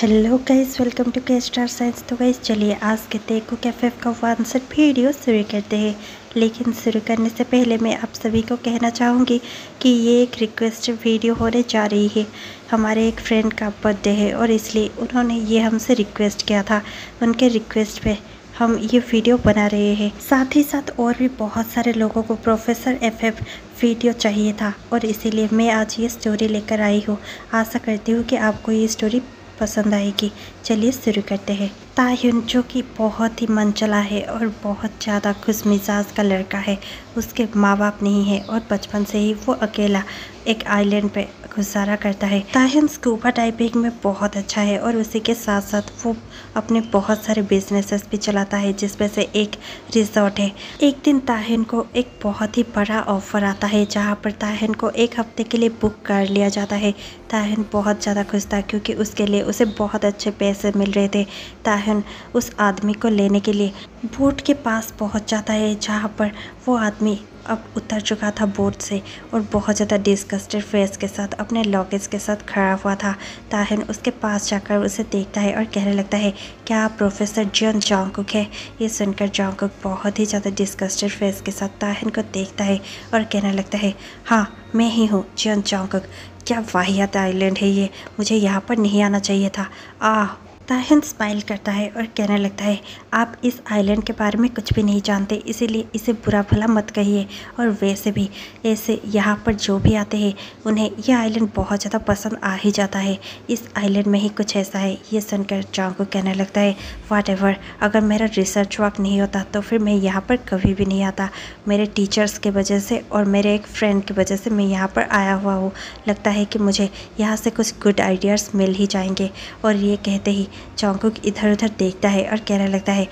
Hello guys, welcome to के star signs. तो guys चलिए आज के देखो कैफेफ का आंसर वीडियो शुरू करते हैं। लेकिन शुरू करने से पहले मैं आप सभी को कहना चाहूँगी कि ये एक रिक्वेस्ट वीडियो होने जा रही है। हमारे एक फ्रेंड का बर्थडे है और इसलिए उन्होंने ये हमसे रिक्वेस्ट किया था। उनके रिक्वेस्ट पे हम ये वीडियो बना रहे हैं। साथ ही साथ और भी बहुत सारे लोगों को प्रोफेसर एफएफ वीडियो चाहिए था और इसीलिए मैं आज ये स्टोरी लेकर आई हूँ। आशा करती हूँ कि आपको ये स्टोरी पसंद आएगी। चलिए शुरू करते हैं। ताह्युन जो कि बहुत ही मनचला है और बहुत ज़्यादा खुश मिजाज का लड़का है। उसके माँ बाप नहीं है और बचपन से ही वो अकेला एक आइलैंड पे गुजारा करता है। ताह्युन स्कूबा डाइविंग में बहुत अच्छा है और उसी के साथ साथ वो अपने बहुत सारे बिजनेसेस भी चलाता है, जिसमें से एक रिजॉर्ट है। एक दिन ताह्युन को एक बहुत ही बड़ा ऑफर आता है जहाँ पर ताह्युन को एक हफ्ते के लिए बुक कर लिया जाता है। ताह्युन बहुत ज़्यादा खुश था क्योंकि उसके लिए उसे बहुत अच्छे पैसे मिल रहे थे। ताह्युन उस आदमी को लेने के लिए बोट के पास पहुँच जाता है जहाँ पर वो आदमी अब उतर चुका था बोट से और बहुत ज़्यादा डिस्गस्टेड फेस के साथ अपने लगेज के साथ खड़ा हुआ था। ताह्युन उसके पास जाकर उसे देखता है और कहने लगता है, क्या आप प्रोफेसर जियोन जॉन्गकुक है? ये सुनकर जॉन्गकुक बहुत ही ज़्यादा डिस्गस्टेड फेस के साथ ताह्युन को देखता है और कहने लगता है, हाँ मैं ही हूँ जियोन जॉन्गकुक। क्या वाहियात आइलैंड है ये, मुझे यहाँ पर नहीं आना चाहिए था। ताह्युन स्माइल करता है और कहने लगता है, आप इस आइलैंड के बारे में कुछ भी नहीं जानते, इसीलिए इसे बुरा भला मत कहिए। और वैसे भी ऐसे यहाँ पर जो भी आते हैं उन्हें यह आइलैंड बहुत ज़्यादा पसंद आ ही जाता है। इस आइलैंड में ही कुछ ऐसा है। ये सुनकर जॉन्गकुक कहने लगता है, व्हाटएवर, अगर मेरा रिसर्च वर्क नहीं होता तो फिर मैं यहाँ पर कभी भी नहीं आता। मेरे टीचर्स के वजह से और मेरे एक फ्रेंड की वजह से मैं यहाँ पर आया हुआ हूँ। लगता है कि मुझे यहाँ से कुछ गुड आइडियाज़ मिल ही जाएंगे। और ये कहते ही जॉन्गकुक इधर उधर देखता है और कहने लगता है,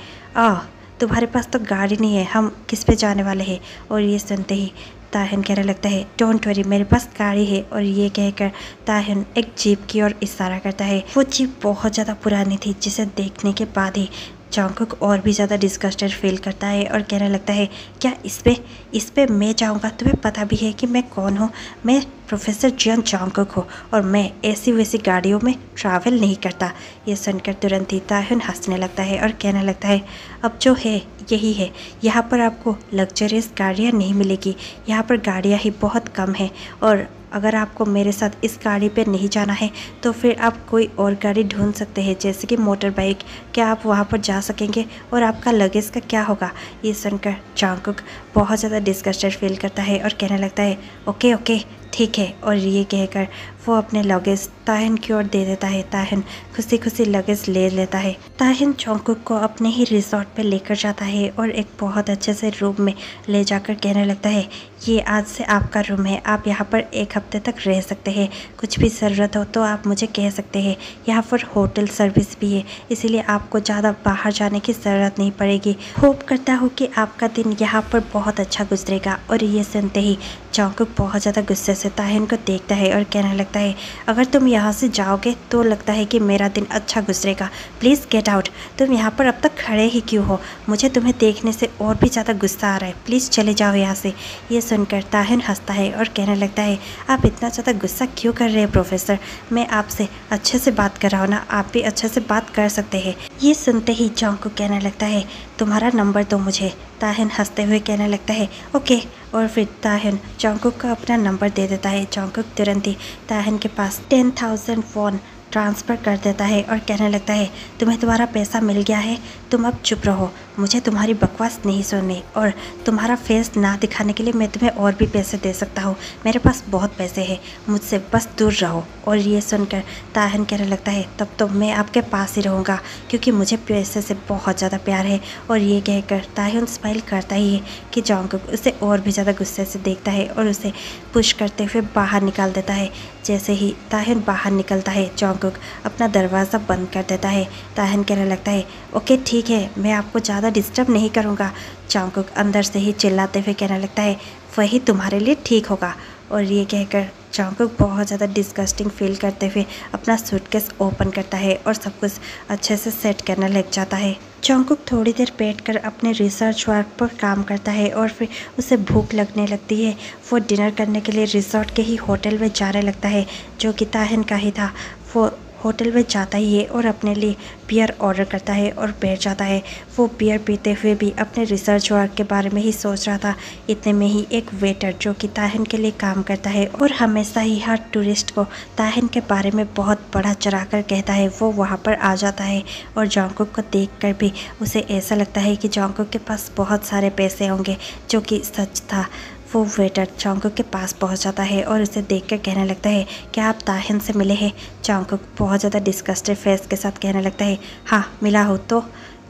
तुम्हारे पास तो गाड़ी नहीं है, हम किस पे जाने वाले हैं? और ये सुनते ही ताह्युन कहने लगता है, डोंट वरी, मेरे पास गाड़ी है। और ये कहकर ताह्युन एक जीप की ओर इशारा करता है। वो जीप बहुत ज़्यादा पुरानी थी जिसे देखने के बाद ही जॉन्गकुक और भी ज़्यादा डिस्गस्टेड फील करता है और कहने लगता है, क्या इस पे मैं जाऊँगा? तुम्हें पता भी है कि मैं कौन हूँ? मैं प्रोफेसर जियोन जॉन्गकुक हूँ और मैं ऐसी वैसी गाड़ियों में ट्रैवल नहीं करता। ये सुनकर तुरंत ही ताह्युन हंसने लगता है और कहने लगता है, अब जो है यही है, यहाँ पर आपको लग्जरियस गाड़ियाँ नहीं मिलेगी, यहाँ पर गाड़ियाँ ही बहुत कम हैं। और अगर आपको मेरे साथ इस गाड़ी पे नहीं जाना है तो फिर आप कोई और गाड़ी ढूंढ सकते हैं, जैसे कि मोटर बाइक। क्या आप वहाँ पर जा सकेंगे? और आपका लगेज का क्या होगा? ये सुनकर जॉन्गकुक बहुत ज़्यादा डिस्गस्टेड फील करता है और कहने लगता है, ओके ओके ठीक है। और ये कहकर वो अपने लगेज ताह्युन की ओर दे देता है। ताह्युन खुशी खुशी लगेज ले लेता है। ताह्युन जॉन्गकुक को अपने ही रिजॉर्ट पे लेकर जाता है और एक बहुत अच्छे से रूम में ले जाकर कहने लगता है, ये आज से आपका रूम है, आप यहाँ पर एक हफ्ते तक रह सकते हैं। कुछ भी ज़रूरत हो तो आप मुझे कह सकते हैं। यहाँ पर होटल सर्विस भी है, इसीलिए आपको ज़्यादा बाहर जाने की ज़रूरत नहीं पड़ेगी। होप करता हूँ कि आपका दिन यहाँ पर बहुत अच्छा गुजरेगा। और ये सुनते ही जॉन्गकुक बहुत ज़्यादा गुस्से से ताह्युन को देखता है और कहने लगता है, अगर तुम यहाँ से जाओगे तो लगता है कि मेरा दिन अच्छा गुजरेगा। Please get out. तुम यहाँ पर अब तक खड़े ही क्यों हो? मुझे तुम्हें देखने से और भी ज़्यादा गुस्सा आ रहा है, प्लीज़ चले जाओ यहाँ से। ये सुनकर ताह्युन हंसता है और कहने लगता है, आप इतना ज़्यादा गुस्सा क्यों कर रहे हैं प्रोफेसर? मैं आपसे अच्छे से बात कर रहा हूँ ना, आप भी अच्छे से बात कर सकते हैं। ये सुनते ही जॉन्गकुक कहने लगता है, तुम्हारा नंबर दो मुझे। ताह्युन हंसते हुए कहने लगता है, ओके। और फिर ताह्युन जॉन्गकुक को अपना नंबर दे देता है। जॉन्गकुक तुरंत ही ताह्युन के पास 10,000 वॉन ट्रांसफ़र कर देता है और कहने लगता है, तुम्हें तुम्हारा पैसा मिल गया है, तुम अब चुप रहो, मुझे तुम्हारी बकवास नहीं सुननी। और तुम्हारा फेस ना दिखाने के लिए मैं तुम्हें और भी पैसे दे सकता हूँ, मेरे पास बहुत पैसे हैं, मुझसे बस दूर रहो। और ये सुनकर ताह्युन कहने लगता है, तब तो मैं आपके पास ही रहूँगा क्योंकि मुझे पैसे से बहुत ज़्यादा प्यार है। और ये कहकर ताह्युन स्माइल करता ही है कि जॉन्गकुक उसे और भी ज़्यादा गुस्से से देखता है और उसे पुश करते हुए बाहर निकाल देता है। जैसे ही ताह्युन बाहर निकलता है, जॉन्गकुक अपना दरवाज़ा बंद कर देता है। ताह्युन कहने लगता है, ओके ठीक है, मैं आपको ज़्यादा डिस्टर्ब नहीं करूँगा। जॉन्गकुक अंदर से ही चिल्लाते हुए कहने लगता है, वही तुम्हारे लिए ठीक होगा। और ये कहकर जॉन्गकुक बहुत ज़्यादा डिस्गस्टिंग फील करते हुए अपना सूटकेस ओपन करता है और सब कुछ अच्छे से सेट करने लग जाता है। जॉन्गकुक थोड़ी देर बैठकर अपने रिसर्च वर्क पर काम करता है और फिर उसे भूख लगने लगती है। वो डिनर करने के लिए रिसोर्ट के ही होटल में जाने लगता है जो कि ताह्युन का ही था। वो होटल में जाता ही है और अपने लिए बियर ऑर्डर करता है और बैठ जाता है। वो बियर पीते हुए भी अपने रिसर्च वर्क के बारे में ही सोच रहा था। इतने में ही एक वेटर जो कि ताहिन के लिए काम करता है और हमेशा ही हर टूरिस्ट को ताहिन के बारे में बहुत बड़ा चढ़ा कर कहता है, वो वहाँ पर आ जाता है। और जॉन्गकुक को देखकर भी उसे ऐसा लगता है कि जॉन्गकुक के पास बहुत सारे पैसे होंगे, जो कि सच था। वो वेटर जॉन्गकुक के पास पहुंच जाता है और उसे देखकर कहने लगता है, क्या आप ताहिन से मिले हैं? जॉन्गकुक बहुत ज़्यादा डिस्गस्टेड फेस के साथ कहने लगता है, हाँ मिला हो। तो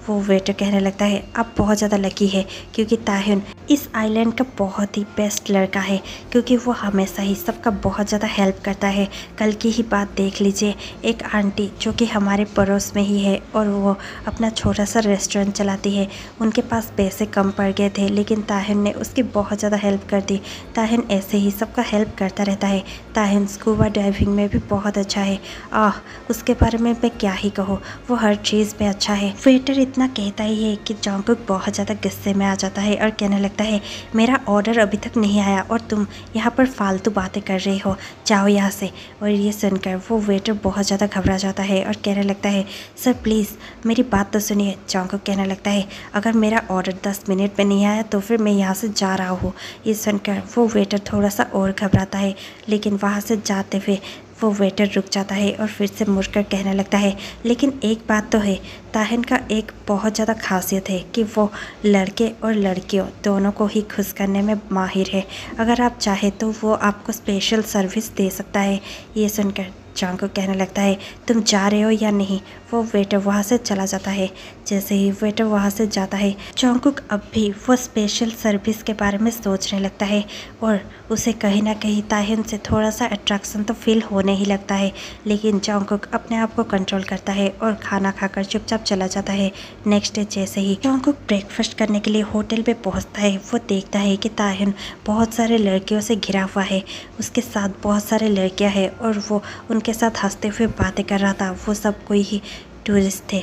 वो वेटर कहने लगता है, आप बहुत ज़्यादा लकी है क्योंकि ताहिन इस आइलैंड का बहुत ही बेस्ट लड़का है, क्योंकि वो हमेशा ही सबका बहुत ज़्यादा हेल्प करता है। कल की ही बात देख लीजिए, एक आंटी जो कि हमारे पड़ोस में ही है और वो अपना छोटा सा रेस्टोरेंट चलाती है। उनके पास पैसे कम पड़ गए थे, लेकिन ताहिन ने उसकी बहुत ज़्यादा हेल्प कर दी। ताहिन ऐसे ही सबका हेल्प करता रहता है। ताहिन स्कूबा डाइविंग में भी बहुत अच्छा है। उसके बारे में मैं क्या ही कहूँ, वो हर चीज़ में अच्छा है। वेटर इतना कहता ही है कि जॉन्गकुक बहुत ज़्यादा गुस्से में आ जाता है और कहने लगता है, मेरा ऑर्डर अभी तक नहीं आया और तुम यहाँ पर फालतू बातें कर रही हो, जाओ यहाँ से। और ये सुनकर वो वेटर बहुत ज़्यादा घबरा जाता है और कहने लगता है, सर प्लीज़ मेरी बात तो सुनिए। जॉन्गकुक कहने लगता है, अगर मेरा ऑर्डर 10 मिनट में नहीं आया तो फिर मैं यहाँ से जा रहा हूँ। ये सुनकर वो वेटर थोड़ा सा और घबराता है, लेकिन वहाँ से जाते हुए वो वेटर रुक जाता है और फिर से मुड़कर कहने लगता है, लेकिन एक बात तो है, ताहिन का एक बहुत ज़्यादा खासियत है कि वो लड़के और लड़कियों दोनों को ही खुश करने में माहिर है। अगर आप चाहे तो वो आपको स्पेशल सर्विस दे सकता है। ये सुनकर जॉन्गकुक कहने लगता है, तुम जा रहे हो या नहीं? वो वेटर वहाँ से चला जाता है। जैसे ही वेटर वहाँ से जाता है, जॉन्गकुक अब भी वो स्पेशल सर्विस के बारे में सोचने लगता है और उसे कहीं ना कहीं ताहिन से थोड़ा सा अट्रैक्शन तो फील होने ही लगता है। लेकिन जॉन्गकुक अपने आप को कंट्रोल करता है और खाना खाकर चुपचाप चला जाता है। नेक्स्ट डे जैसे ही जॉन्गकुक ब्रेकफास्ट करने के लिए होटल पे पहुंचता है, वो देखता है कि ताहिन बहुत सारे लड़कियों से घिरा हुआ है। उसके साथ बहुत सारे लड़कियां हैं और वो उनके साथ हंसते हुए बातें कर रहा था। वो सब कोई ही टूरिस्ट थे।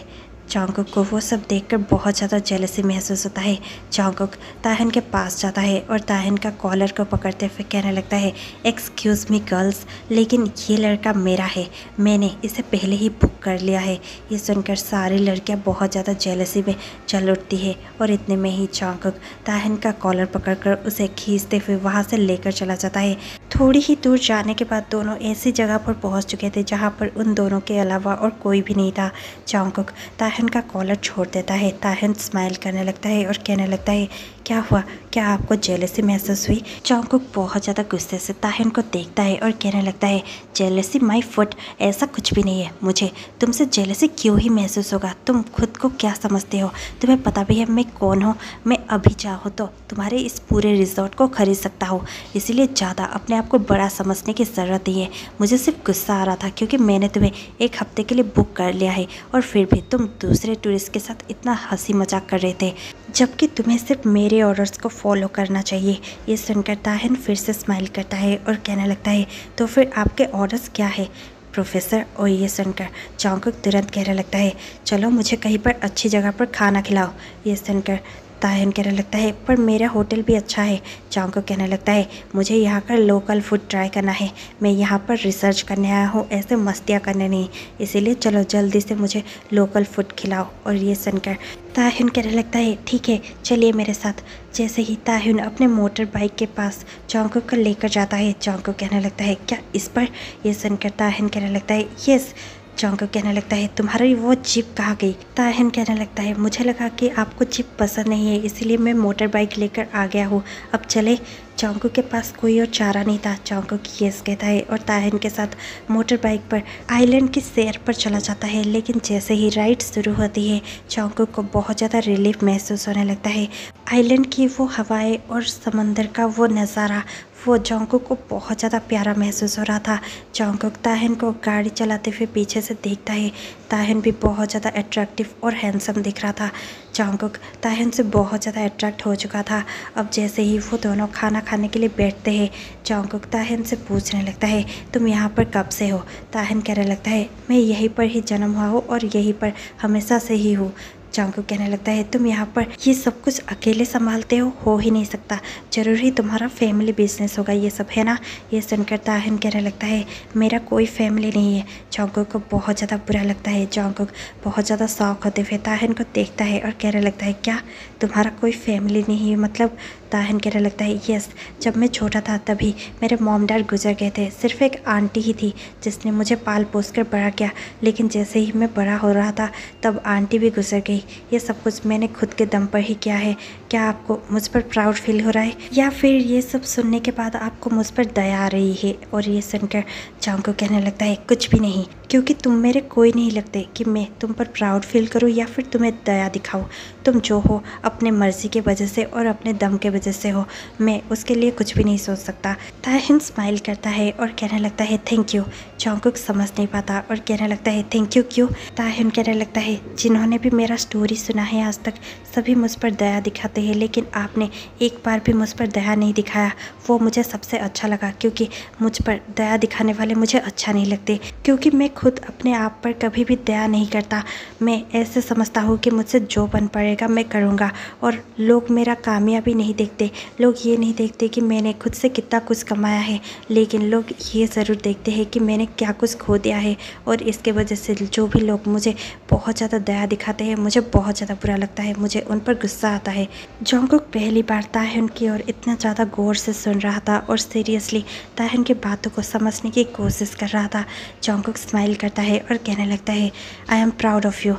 जॉन्गकुक को वो सब देखकर बहुत ज़्यादा जेलसी महसूस होता है। जॉन्गकुक ताहिन के पास जाता है और ताहिन का कॉलर को पकड़ते हुए कहने लगता है, एक्सक्यूज़ मी गर्ल्स, लेकिन ये लड़का मेरा है, मैंने इसे पहले ही बुक कर लिया है। ये सुनकर सारी लड़कियां बहुत ज़्यादा जेलसी में चल उठती है और इतने में ही जॉन्गकुक ताहिन का कॉलर पकड़कर उसे खींचते हुए वहाँ से लेकर चला जाता है। थोड़ी ही दूर जाने के बाद दोनों ऐसी जगह पर पहुँच चुके थे जहाँ पर उन दोनों के अलावा और कोई भी नहीं था। जॉन्गकुक ताहिन का कॉलर छोड़ देता है। ताहिन स्माइल करने लगता है और कहने लगता है, क्या हुआ, क्या आपको जेलसी महसूस हुई? जॉन्गकुक बहुत ज़्यादा गुस्से से ताहिन को देखता है और कहने लगता है, जेलसी माय फुट, ऐसा कुछ भी नहीं है, मुझे तुमसे जेलसी क्यों ही महसूस होगा? तुम खुद को क्या समझते हो? तुम्हें पता भी है मैं कौन हूँ? मैं अभी चाहूँ तो तुम्हारे इस पूरे रिजॉर्ट को खरीद सकता हूँ, इसीलिए ज़्यादा अपने आप को बड़ा समझने की ज़रूरत नहीं है। मुझे सिर्फ गुस्सा आ रहा था क्योंकि मैंने तुम्हें एक हफ्ते के लिए बुक कर लिया है और फिर भी तुम दूसरे टूरिस्ट के साथ इतना हंसी मजाक कर रहे थे, जबकि तुम्हें सिर्फ मेरे ऑर्डर्स को फॉलो करना चाहिए। ये सुनकर ताहिन फिर से स्माइल करता है और कहने लगता है, तो फिर आपके ऑर्डर्स क्या है प्रोफेसर? और ये सुनकर जॉन्गकुक तुरंत कहने लगता है, चलो मुझे कहीं पर अच्छी जगह पर खाना खिलाओ। ये सुनकर ताहिन कहने लगता है, पर मेरा होटल भी अच्छा है। जॉन्गकुक कहने लगता है, मुझे यहाँ का लोकल फूड ट्राई करना है, मैं यहाँ पर रिसर्च करने आया हूँ, ऐसे मस्तियाँ करने नहीं, इसीलिए चलो जल्दी से मुझे लोकल फूड खिलाओ। और ये सुनकर ताहिन कहने लगता है, ठीक है चलिए मेरे साथ। जैसे ही ताहिन अपने मोटर बाइक के पास जॉन्गकुक को लेकर जाता है, जॉन्गकुक कहने लगता है, क्या इस पर? ये सुनकर ताहिन कहने लगता है, यस। जॉन्गकुक कहने लगता है, तुम्हारी वो जीप कहाँ गई? ताहिन कहने लगता है, मुझे लगा कि आपको जीप पसंद नहीं है, इसलिए मैं मोटर बाइक लेकर आ गया हूँ, अब चले। जॉन्गकुक के पास कोई और चारा नहीं था। जॉन्गकुक यस कहता है और ताहिन के साथ मोटर बाइक पर आइलैंड की सैर पर चला जाता है। लेकिन जैसे ही राइड शुरू होती है, जॉन्गकुक को बहुत ज़्यादा रिलीफ महसूस होने लगता है। आइलैंड की वो हवाएं और समंदर का वो नज़ारा, वो जॉन्गकुक को बहुत ज़्यादा प्यारा महसूस हो रहा था। जॉन्गकुक ताहिन को गाड़ी चलाते हुए पीछे से देखता है। ताहिन भी बहुत ज़्यादा अट्रैक्टिव और हैंडसम दिख रहा था। जॉन्गकुक ताहिन से बहुत ज़्यादा अट्रैक्ट हो चुका था। अब जैसे ही वो दोनों खाना खाने के लिए बैठते हैं, जॉन्गकुक ताहिन से पूछने लगता है, तुम यहाँ पर कब से हो? ताहिन कहने लगता है, मैं यहीं पर ही जन्म हुआ हूँ और यहीं पर हमेशा से ही हूँ। जंगकुक कहने लगता है तुम यहाँ पर ये सब कुछ अकेले संभालते हो ही नहीं सकता, जरूर ही तुम्हारा फैमिली बिजनेस होगा ये सब, है ना। ये सुनकर ताहिन कहने लगता है मेरा कोई फैमिली नहीं है। जंगकुक को बहुत ज़्यादा बुरा लगता है। जंगकुक बहुत ज़्यादा शौक होते हुए ताहिन को देखता है और कहने लगता है क्या तुम्हारा कोई फैमिली नहीं है, मतलब। ताहिन कहने लगता है यस, जब मैं छोटा था तभी मेरे मॉम डैड गुजर गए थे, सिर्फ एक आंटी ही थी जिसने मुझे पाल पोस कर बड़ा किया, लेकिन जैसे ही मैं बड़ा हो रहा था तब आंटी भी गुजर गई। ये सब कुछ मैंने खुद के दम पर ही किया है। क्या आपको मुझ पर प्राउड फील हो रहा है, या फिर ये सब सुनने के बाद आपको मुझ पर दया आ रही है? और ये सुनकर जंगकुक कहने लगता है कुछ भी नहीं, क्योंकि तुम मेरे कोई नहीं लगते कि मैं तुम पर प्राउड फील करूं या फिर तुम्हें दया दिखाऊं। तुम जो हो अपने मर्जी की वजह से और अपने दम के वजह से हो, मैं उसके लिए कुछ भी नहीं सोच सकता। ताहिन स्माइल करता है और कहने लगता है थैंक यू। जंगकुक समझ नहीं पाता और कहने लगता है थैंक यू क्यों? ताहिन कहने लगता है जिन्होंने भी मेरा स्टोरी सुना है आज तक सभी मुझ पर दया दिखाते हैं, लेकिन आपने एक बार भी मुझ पर दया नहीं दिखाया। वो मुझे सबसे अच्छा लगा, क्योंकि मुझ पर दया दिखाने वाले मुझे अच्छा नहीं लगते, क्योंकि मैं खुद अपने आप पर कभी भी दया नहीं करता। मैं ऐसे समझता हूँ कि मुझसे जो बन पड़ेगा मैं करूँगा, और लोग मेरा कामयाबी नहीं देखते। लोग ये नहीं देखते कि मैंने खुद से कितना कुछ कमाया है, लेकिन लोग ये ज़रूर देखते हैं कि मैंने क्या कुछ खो दिया है। और इसके वजह से जो भी लोग मुझे बहुत ज़्यादा दया दिखाते हैं मुझे बहुत ज़्यादा बुरा लगता है, मुझे उन पर गुस्सा आता है। जंगकुक पहली बार ताहिन की ओर इतना ज़्यादा गौर से सुन रहा था और सीरियसली ताहिन की बातों को समझने की कोशिश कर रहा था। जंगकुक स्माइल करता है और कहने लगता है I am proud of you.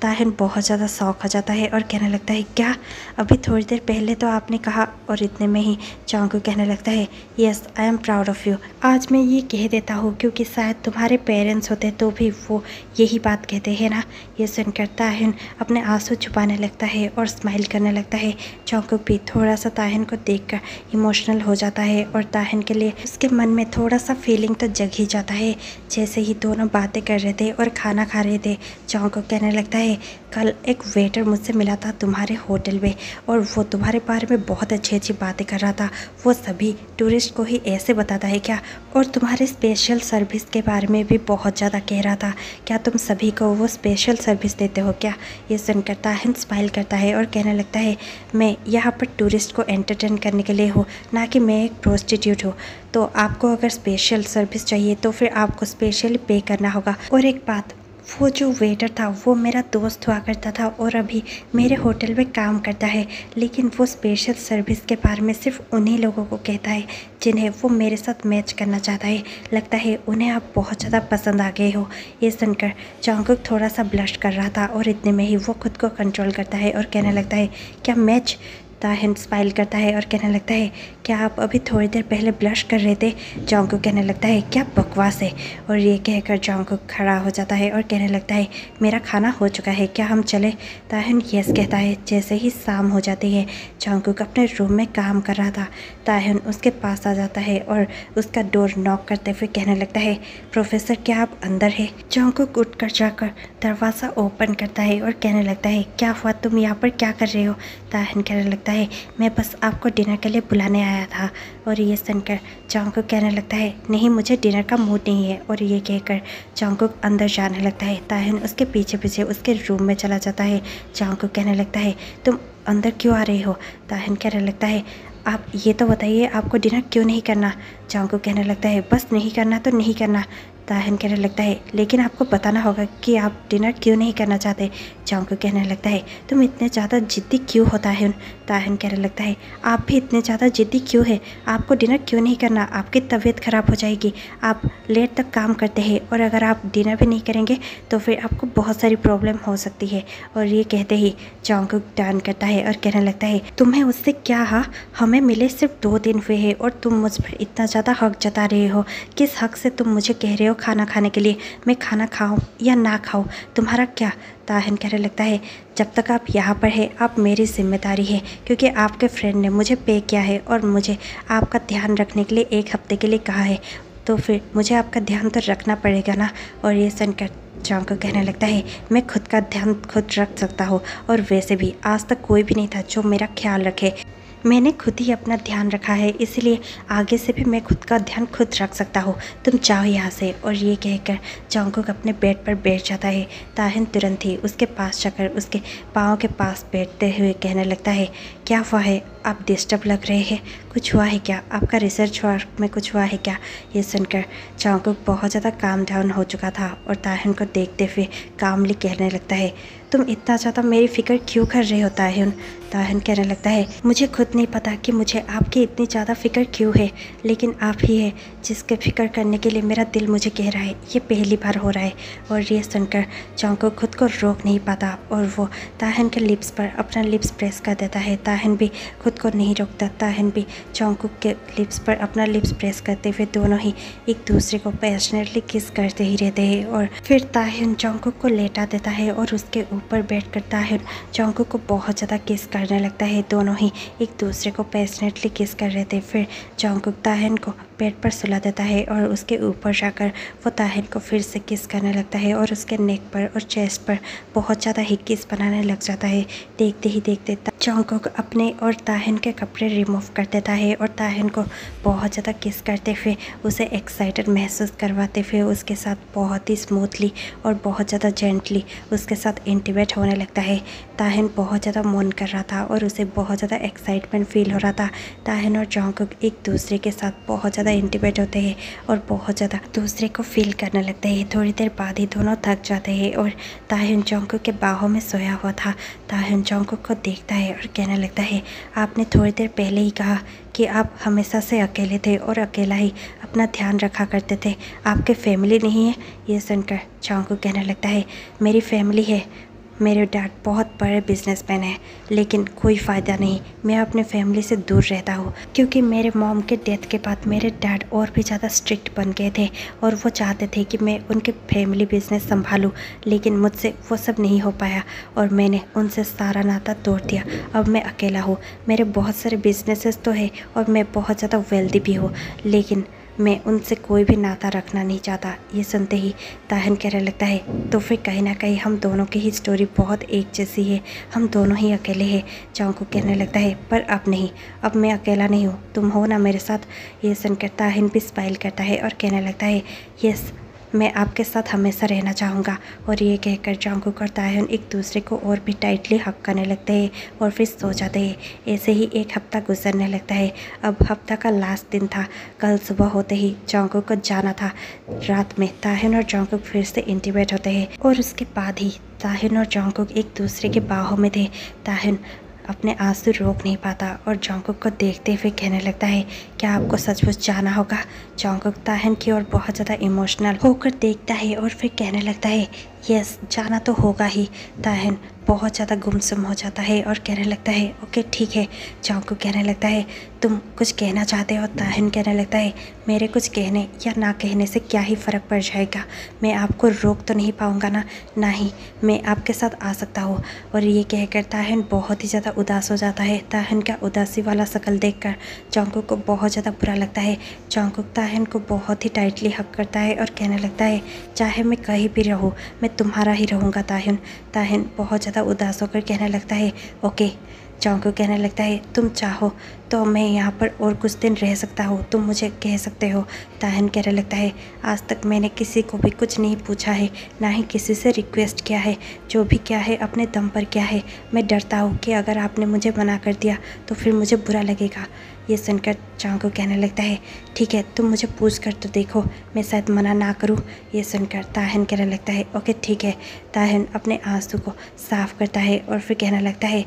ताहिन बहुत ज़्यादा शौक हो जाता है और कहने लगता है क्या, अभी थोड़ी देर पहले तो आपने कहा, और इतने में ही जंगकुक कहने लगता है yes I am proud of you. आज मैं ये कह देता हूँ क्योंकि शायद तुम्हारे पेरेंट्स होते तो भी वो यही बात कहते हैं ना। ये सुनकर ताहिन अपने आंसू छुपाने लगता है और स्माइल करने लगता है। जंगकुक भी थोड़ा सा ताहिन को देखकर इमोशनल हो जाता है और ताहिन के लिए उसके मन में थोड़ा सा फीलिंग तो जग ही जाता है। जैसे ही दोनों बातें कर रहे थे और खाना खा रहे थे, जंगकुक कहने लगता है कल एक वेटर मुझसे मिला था तुम्हारे होटल में, और वो तुम्हारे बारे में बहुत अच्छी अच्छी बातें कर रहा था। वो सभी टूरिस्ट को ही ऐसे बताता है क्या? और तुम्हारे स्पेशल सर्विस के बारे में भी बहुत ज़्यादा कह रहा था। क्या तुम सभी को वो स्पेशल सर्विस देते हो क्या? ये सुनकर ताहिन स्माइल करता है और कहने लगता है मैं यहाँ पर टूरिस्ट को एंटरटेन करने के लिए हूँ, ना कि मैं एक प्रोस्टिट्यूट हूँ। तो आपको अगर स्पेशल सर्विस चाहिए तो फिर आपको स्पेशली पे करना होगा। और एक बात, वो जो वेटर था वो मेरा दोस्त हुआ करता था और अभी मेरे होटल में काम करता है, लेकिन वो स्पेशल सर्विस के बारे में सिर्फ उन्हीं लोगों को कहता है जिन्हें वो मेरे साथ मैच करना चाहता है। लगता है उन्हें आप बहुत ज़्यादा पसंद आ गए हो। ये सुनकर जंगकुक थोड़ा सा ब्लश कर रहा था और इतने में ही वो खुद को कंट्रोल करता है और कहने लगता है क्या मैच? ताहिन स्माइल करता है और कहने लगता है क्या आप अभी थोड़ी देर पहले ब्लश कर रहे थे? जंगकुक कहने लगता है क्या बकवास है। और ये कहकर जंगकुक खड़ा हो जाता है और कहने लगता है मेरा खाना हो चुका है, क्या हम चले? ताहिन यस कहता है। जैसे ही शाम हो जाती है, जंगकुक अपने रूम में काम कर रहा था। ताहिन उसके पास आ जाता है और उसका डोर नॉक करते हुए कहने लगता है प्रोफेसर क्या आप अंदर है? जंगकुक उठकर जाकर दरवाज़ा ओपन करता है और कहने लगता है क्या हुआ, तुम यहाँ पर क्या कर रहे हो? ताहिन कहने लगता है मैं बस आपको डिनर के लिए बुलाने आया था। और ये सुनकर जंगकुक कहने लगता है नहीं, मुझे डिनर का मूड नहीं है। और ये कहकर जंगकुक अंदर जाने लगता है। ताहिन उसके पीछे पीछे उसके रूम में चला जाता है। जंगकुक कहने लगता है तुम अंदर क्यों आ रहे हो? ताहिन कहने लगता है आप ये तो बताइए आपको डिनर क्यों नहीं करना? जंगकुक कहने लगता है बस नहीं करना तो नहीं करना। ताहिन कहने लगता है लेकिन आपको बताना होगा कि आप डिनर क्यों नहीं करना चाहते। जंगकुक कहने लगता है तुम इतने ज़्यादा जिद्दी क्यों होता है? ताहिन कहने लगता है आप भी इतने ज़्यादा जिद्दी क्यों है? आपको डिनर क्यों नहीं करना? आपकी तबीयत ख़राब हो जाएगी। आप लेट तक काम करते हैं और अगर आप डिनर भी नहीं करेंगे तो फिर आपको बहुत सारी प्रॉब्लम हो सकती है। और ये कहते ही जंगकुक टर्न करता है और कहने लगता है तुम्हें उससे क्या? हाँ, हमें मिले सिर्फ 2 दिन हुए हैं और तुम मुझ पर इतना ज़्यादा हक जता रहे हो। किस हक से तुम मुझे कह रहे हो खाना खाने के लिए? मैं खाना खाऊं या ना खाऊं, तुम्हारा क्या? ताहिन कहने लगता है जब तक आप यहाँ पर है आप मेरी जिम्मेदारी है, क्योंकि आपके फ्रेंड ने मुझे पे किया है और मुझे आपका ध्यान रखने के लिए 1 हफ्ते के लिए कहा है, तो फिर मुझे आपका ध्यान तो रखना पड़ेगा ना। और ये सुनकर जंगकुक कहने लगता है मैं खुद का ध्यान खुद रख सकता हूँ, और वैसे भी आज तक कोई भी नहीं था जो मेरा ख्याल रखे। मैंने खुद ही अपना ध्यान रखा है, इसलिए आगे से भी मैं खुद का ध्यान खुद रख सकता हूँ, तुम जाओ यहाँ से। और ये कहकर जंगकुक अपने बेड पर बैठ जाता है। ताहिन तुरंत ही उसके पास जाकर उसके पाँव के पास बैठते हुए कहने लगता है, क्या हुआ है, आप डिस्टर्ब लग रहे हैं, कुछ हुआ है क्या, आपका रिसर्च वर्क में कुछ हुआ है क्या। ये सुनकर जंगकुक बहुत ज़्यादा काम डाउन हो चुका था और ताहिन को देखते हुए कामली कहने लगता है, तुम इतना ज़्यादा मेरी फ़िक्र क्यों कर रहे हो ताहिन। ताहिन कहने लगता है, मुझे खुद नहीं पता कि मुझे आपकी इतनी ज़्यादा फ़िक्र क्यों है, लेकिन आप ही है जिसके फ़िक्र करने के लिए मेरा दिल मुझे कह रहा है, ये पहली बार हो रहा है। और ये सुनकर जंगकुक खुद को रोक नहीं पाता और वो ताहिन के लिप्स पर अपना लिप्स प्रेस कर देता है। ताहिन भी खुद को नहीं रोकता, ताहिन भी जंगकुक के लिप्स पर अपना लिप्स प्रेस करते हुए दोनों ही एक दूसरे को पैशनेटली किस करते ही रहते हैं। और फिर ताहिन जंगकुक को लेटा देता है और उसके ऊपर बैठकर ताहिन जंगकुक को बहुत ज़्यादा किस करने लगता है। दोनों ही एक दूसरे को पैशनेटली किस कर रहे थे। फिर जंगकुक ताहिन को बेड पर सुला देता है और उसके ऊपर जाकर वो ताहिन को फिर से किस करने लगता है और उसके नेक पर और चेस्ट पर बहुत ज़्यादा ही किस बनाने लग जाता है। देखते ही देखते जंगकुक अपने और ताहिन के कपड़े रिमूव कर देता है और ताहिन को बहुत ज़्यादा किस करते हुए उसे एक्साइटेड महसूस करवाते हुए उसके साथ बहुत ही स्मूथली और बहुत ज़्यादा जेंटली उसके साथ इंटीमेट होने लगता है। ताहिन बहुत ज़्यादा मन कर रहा था और उसे बहुत ज़्यादा एक्साइटमेंट फील हो रहा था। ताहिन और जंगकुक एक दूसरे के साथ बहुत ज़्यादा इंटीमेट होते हैं और बहुत ज़्यादा दूसरे को फील करने लगते हैं। थोड़ी देर बाद ही दोनों थक जाते हैं और ताहिन जंगकुक के बाहों में सोया हुआ था। ताहिन जंगकुक को देखता है और कहने लगता है, आपने थोड़ी देर पहले ही कहा कि आप हमेशा से अकेले थे और अकेला ही अपना ध्यान रखा करते थे, आपके फैमिली नहीं है। ये सुनकर जंगकुक कहने लगता है, मेरी फैमिली है, मेरे डैड बहुत बड़े बिजनेसमैन हैं, लेकिन कोई फ़ायदा नहीं, मैं अपने फैमिली से दूर रहता हूँ क्योंकि मेरे मॉम के डेथ के बाद मेरे डैड और भी ज़्यादा स्ट्रिक्ट बन गए थे और वो चाहते थे कि मैं उनके फैमिली बिजनेस संभालूँ, लेकिन मुझसे वो सब नहीं हो पाया और मैंने उनसे सारा नाता तोड़ दिया। अब मैं अकेला हूँ, मेरे बहुत सारे बिजनेसेस तो है और मैं बहुत ज़्यादा वेल्दी भी हूँ, लेकिन मैं उनसे कोई भी नाता रखना नहीं चाहता। ये सुनते ही ताहिन कहने लगता है, तो फिर कहीं ना कहीं हम दोनों की ही स्टोरी बहुत एक जैसी है, हम दोनों ही अकेले हैं। जंगकुक कहने लगता है, पर अब नहीं, अब मैं अकेला नहीं हूँ, तुम हो ना मेरे साथ। ये सुनकर ताहिन भी स्माइल करता है और कहने लगता है, यस, मैं आपके साथ हमेशा रहना चाहूँगा। और ये कहकर जंगकुक और ताहिन एक दूसरे को और भी टाइटली हक करने लगते हैं और फिर सो जाते हैं। ऐसे ही एक हफ्ता गुजरने लगता है। अब हफ्ता का लास्ट दिन था। कल सुबह होते ही जंगकुक को जाना था। रात में ताहिन और जंगकुक फिर से इंटीमेट होते हैं और उसके बाद ही ताहिन और जंगकुक एक दूसरे के बाहों में थे। ताहिन अपने आंसू रोक नहीं पाता और जंगकुक को देखते हुए कहने लगता है, क्या आपको सचमुच जाना होगा। जंगकुक ताहिन की ओर बहुत ज़्यादा इमोशनल होकर देखता है और फिर कहने लगता है, यस, जाना तो होगा ही। ताहिन बहुत ज़्यादा गुमसुम हो जाता है और कहने लगता है, ओके ठीक है। जंगकुक कहने लगता है, तुम कुछ कहना चाहते हो। ताहिन कहने लगता है, मेरे कुछ कहने या ना कहने से क्या ही फ़र्क पड़ जाएगा, मैं आपको रोक तो नहीं पाऊँगा ना ही मैं आपके साथ आ सकता हूँ। और ये कहकर ताहिन बहुत ही ज़्यादा उदास हो जाता है। ताहिन का उदासी वाला शक्ल देखकर जंगकुक को बहुत ज़्यादा बुरा लगता है। जंगकुक ताहिन को बहुत ही टाइटली हक करता है और कहने लगता है, चाहे मैं कहीं भी रहूँ, मैं तुम्हारा ही रहूँगा ताहिन। ताहिन बहुत ज़्यादा उदास होकर कहने लगता है, ओके। जंगकुक कहने लगता है, तुम चाहो तो मैं यहाँ पर और कुछ दिन रह सकता हूँ, तुम मुझे कह सकते हो। ताहिन कहने लगता है, आज तक मैंने किसी को भी कुछ नहीं पूछा है, ना ही किसी से रिक्वेस्ट किया है, जो भी क्या है अपने दम पर क्या है। मैं डरता हूँ कि अगर आपने मुझे मना कर दिया तो फिर मुझे बुरा लगेगा। ये सुनकर जंगकुक कहने लगता है, ठीक है, तुम मुझे पूछ कर तो देखो, मैं शायद मना ना करूँ। ये सुनकर ताहिन कहने लगता है, ओके ठीक है। ताहिन अपने आंसू को साफ करता है और फिर कहने लगता है,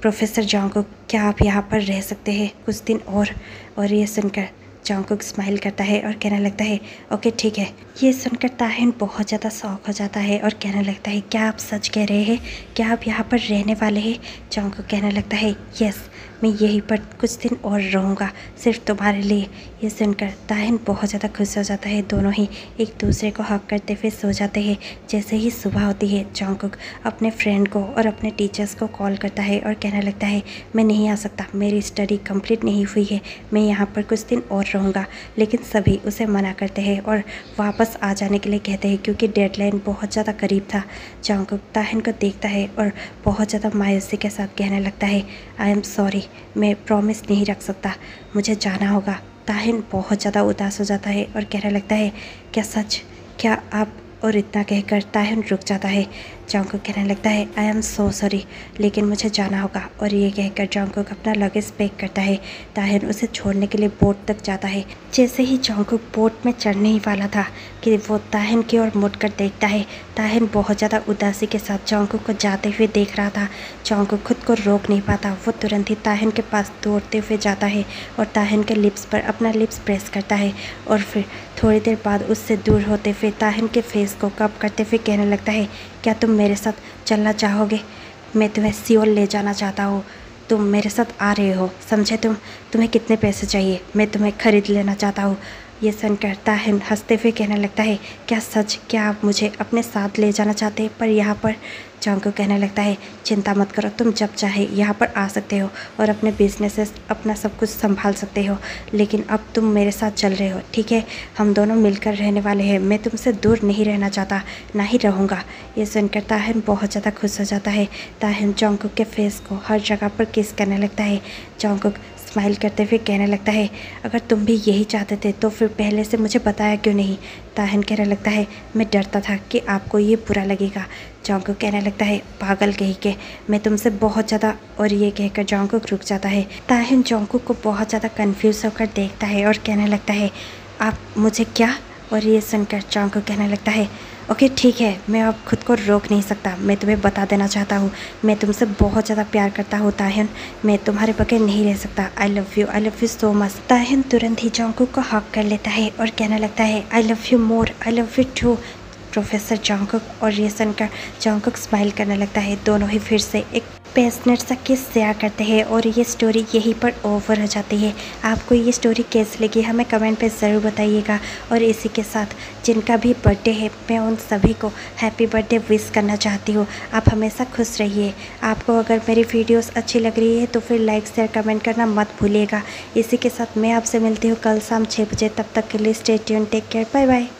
प्रोफेसर जंगकुक, क्या आप यहाँ पर रह सकते हैं कुछ दिन और ये सुनकर जंगकुक स्माइल करता है और कहने लगता है, ओके ठीक है। ये सुनकर ताहिन बहुत ज़्यादा शौक हो जाता है और कहने लगता है, क्या आप सच कह रहे हैं, क्या आप यहाँ पर रहने वाले हैं। जंगकुक कहने लगता है, यस, मैं यहीं पर कुछ दिन और रहूँगा, सिर्फ तुम्हारे लिए। ये सुनकर ताहिन बहुत ज़्यादा खुश हो जाता है। दोनों ही एक दूसरे को हक करते हुए सो जाते हैं। जैसे ही सुबह होती है, जंगकुक अपने फ्रेंड को और अपने टीचर्स को कॉल करता है और कहने लगता है, मैं नहीं आ सकता, मेरी स्टडी कंप्लीट नहीं हुई है, मैं यहाँ पर कुछ दिन और रहूँगा। लेकिन सभी उसे मना करते हैं और वापस आ जाने के लिए कहते हैं क्योंकि डेडलाइन बहुत ज़्यादा करीब था। जंगकुक ताहिन को देखता है और बहुत ज़्यादा मायूसी के साथ कहने लगता है, आई एम सॉरी, मैं प्रॉमिस नहीं रख सकता, मुझे जाना होगा। ताहिन बहुत ज़्यादा उदास हो जाता है और कहने लगता है, क्या सच? क्या आप? और इतना कहकर ताहिन रुक जाता है। जॉन्गकुक कहने लगता है, आई एम सो सॉरी, लेकिन मुझे जाना होगा। और ये कहकर जॉन्गकुक अपना लगेज पैक करता है। ताहिन उसे छोड़ने के लिए बोट तक जाता है। जैसे ही जॉन्गकुक बोट में चढ़ने ही वाला था कि वो ताहिन की ओर मुड़कर देखता है। ताहिन बहुत ज़्यादा उदासी के साथ जॉन्गकुक को जाते हुए देख रहा था। जॉन्गकुक खुद को रोक नहीं पाता, वो तुरंत ही ताहिन के पास दौड़ते हुए जाता है और ताहिन के लिप्स पर अपना लिप्स प्रेस करता है। और फिर थोड़ी देर बाद उससे दूर होते हुए ताहिन के फेस को कप करते हुए कहने लगता है, क्या तुम मेरे साथ चलना चाहोगे? मैं तुम्हें सियोल ले जाना चाहता हूँ, तुम मेरे साथ आ रहे हो, समझे? तुम्हें कितने पैसे चाहिए? मैं तुम्हें खरीद लेना चाहता हूँ। ये सुनकर ताहिन हंसते हुए कहने लगता है, क्या सच? क्या आप मुझे अपने साथ ले जाना चाहते हैं? पर यहाँ पर जॉन्गकुक कहने लगता है, चिंता मत करो, तुम जब चाहे यहाँ पर आ सकते हो और अपने बिजनेसेस अपना सब कुछ संभाल सकते हो, लेकिन अब तुम मेरे साथ चल रहे हो, ठीक है? हम दोनों मिलकर रहने वाले हैं, मैं तुमसे दूर नहीं रहना चाहता, ना ही रहूँगा। ये सुनकर ताहिन बहुत ज़्यादा खुश हो जाता है। ताहिन जॉन्गकुक के फेस को हर जगह पर किस करने लगता है। जॉन्गकुक स्माइल करते हुए कहने लगता है, अगर तुम भी यही चाहते थे तो फिर पहले से मुझे बताया क्यों नहीं? ताहिन कहने लगता है, मैं डरता था कि आपको ये बुरा लगेगा। जॉन्गकुक कहने लगता है, पागल कहीं के, मैं तुमसे बहुत ज़्यादा। और ये कहकर जॉन्गकुक रुक जाता है। ताहिन जॉन्गकुक को बहुत ज़्यादा कन्फ्यूज़ होकर देखता है और कहने लगता है, आप मुझे क्या? और ये सुनकर जॉन्गकुक कहने लगता है, ओके ठीक है, मैं अब खुद को रोक नहीं सकता, मैं तुम्हें बता देना चाहता हूँ, मैं तुमसे बहुत ज़्यादा प्यार करता हूँ ताहिन, मैं तुम्हारे बगैर नहीं रह सकता। I love you so much. ताहिन तुरंत ही जॉन्गकुक को हक कर लेता है और कहने लगता है, I love you more, I love you too professor Jungkook. और ये सुनकर जॉन्गकुक स्माइल करने लगता है। दोनों ही फिर से एक पैशनेट सा किस शेयर करते हैं और ये स्टोरी यहीं पर ओवर हो जाती है। आपको ये स्टोरी कैसी लगी हमें कमेंट पे ज़रूर बताइएगा। और इसी के साथ जिनका भी बर्थडे है, मैं उन सभी को हैप्पी बर्थडे विश करना चाहती हूँ। आप हमेशा खुश रहिए। आपको अगर मेरी वीडियोस अच्छी लग रही है तो फिर लाइक शेयर कमेंट करना मत भूलिएगा। इसी के साथ मैं आपसे मिलती हूँ कल शाम 6 बजे। तब तक के लिए stay tuned, take care, bye bye.